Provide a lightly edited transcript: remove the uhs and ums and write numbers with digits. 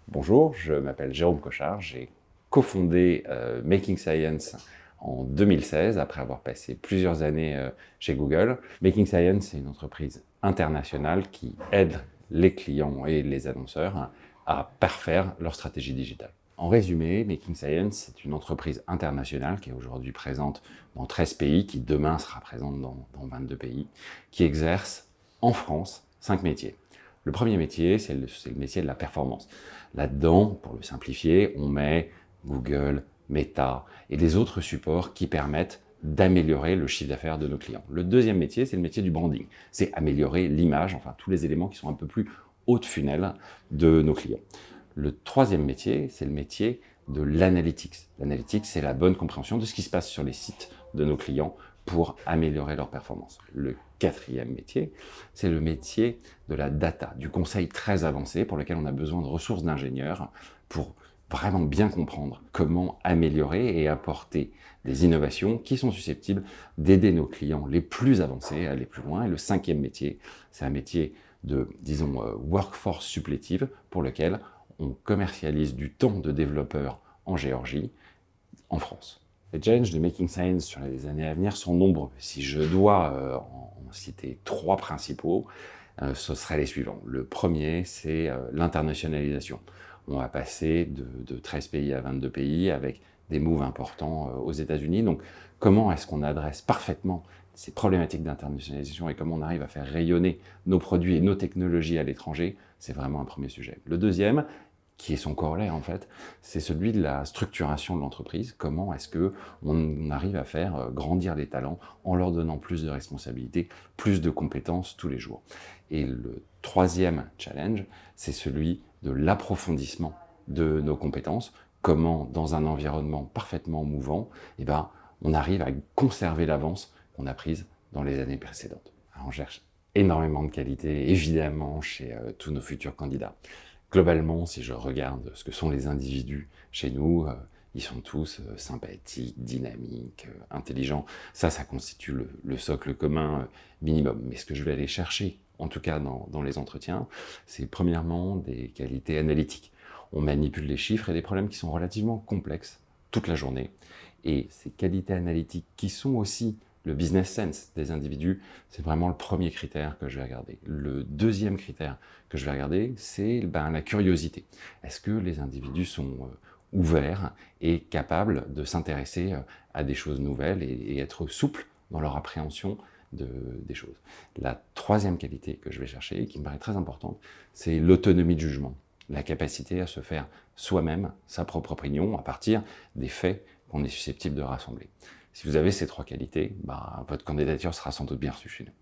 Bonjour, je m'appelle Jérôme Cochard, j'ai cofondé Making Science en 2016, après avoir passé plusieurs années chez Google. Making Science, c'est une entreprise internationale qui aide les clients et les annonceurs à parfaire leur stratégie digitale. En résumé, Making Science, c'est une entreprise internationale qui est aujourd'hui présente dans 13 pays, qui demain sera présente dans 22 pays, qui exerce en France 5 métiers. Le premier métier, c'est le métier de la performance. Là-dedans, pour le simplifier, on met Google, Meta et les autres supports qui permettent d'améliorer le chiffre d'affaires de nos clients. Le deuxième métier, c'est le métier du branding. C'est améliorer l'image, enfin tous les éléments qui sont un peu plus haut de funnel de nos clients. Le troisième métier, c'est le métier de l'analytics. L'analytics, c'est la bonne compréhension de ce qui se passe sur les sites de nos clients pour améliorer leur performance. Le quatrième métier, c'est le métier de la data, du conseil très avancé pour lequel on a besoin de ressources d'ingénieurs pour vraiment bien comprendre comment améliorer et apporter des innovations qui sont susceptibles d'aider nos clients les plus avancés à aller plus loin. Et le cinquième métier, c'est un métier de, disons, workforce supplétive pour lequel on commercialise du temps de développeurs en Géorgie, en France. Les challenges de Making Science sur les années à venir sont nombreux. Si je dois en citer trois principaux, ce seraient les suivants. Le premier, c'est l'internationalisation. On va passer de 13 pays à 22 pays avec des moves importants aux États-Unis. Donc, comment est-ce qu'on adresse parfaitement ces problématiques d'internationalisation et comment on arrive à faire rayonner nos produits et nos technologies à l'étranger? C'est vraiment un premier sujet. Le deuxième, qui est son corollaire en fait, c'est celui de la structuration de l'entreprise. Comment est-ce qu'on arrive à faire grandir les talents en leur donnant plus de responsabilités, plus de compétences tous les jours. Et le troisième challenge, c'est celui de l'approfondissement de nos compétences. Comment, dans un environnement parfaitement mouvant, on arrive à conserver l'avance qu'on a prise dans les années précédentes. Alors, on cherche énormément de qualité, évidemment, chez tous nos futurs candidats. Globalement, si je regarde ce que sont les individus chez nous, ils sont tous sympathiques, dynamiques, intelligents. Ça constitue le socle commun minimum. Mais ce que je vais aller chercher, en tout cas dans les entretiens, c'est premièrement des qualités analytiques. On manipule les chiffres et des problèmes qui sont relativement complexes toute la journée. Et ces qualités analytiques qui sont aussi le business sense des individus, c'est vraiment le premier critère que je vais regarder. Le deuxième critère que je vais regarder, c'est la curiosité. Est-ce que les individus sont ouverts et capables de s'intéresser à des choses nouvelles et être souples dans leur appréhension des choses. La troisième qualité que je vais chercher, et qui me paraît très importante, c'est l'autonomie de jugement. La capacité à se faire soi-même sa propre opinion à partir des faits qu'on est susceptible de rassembler. Si vous avez ces trois qualités, votre candidature sera sans doute bien reçue chez nous.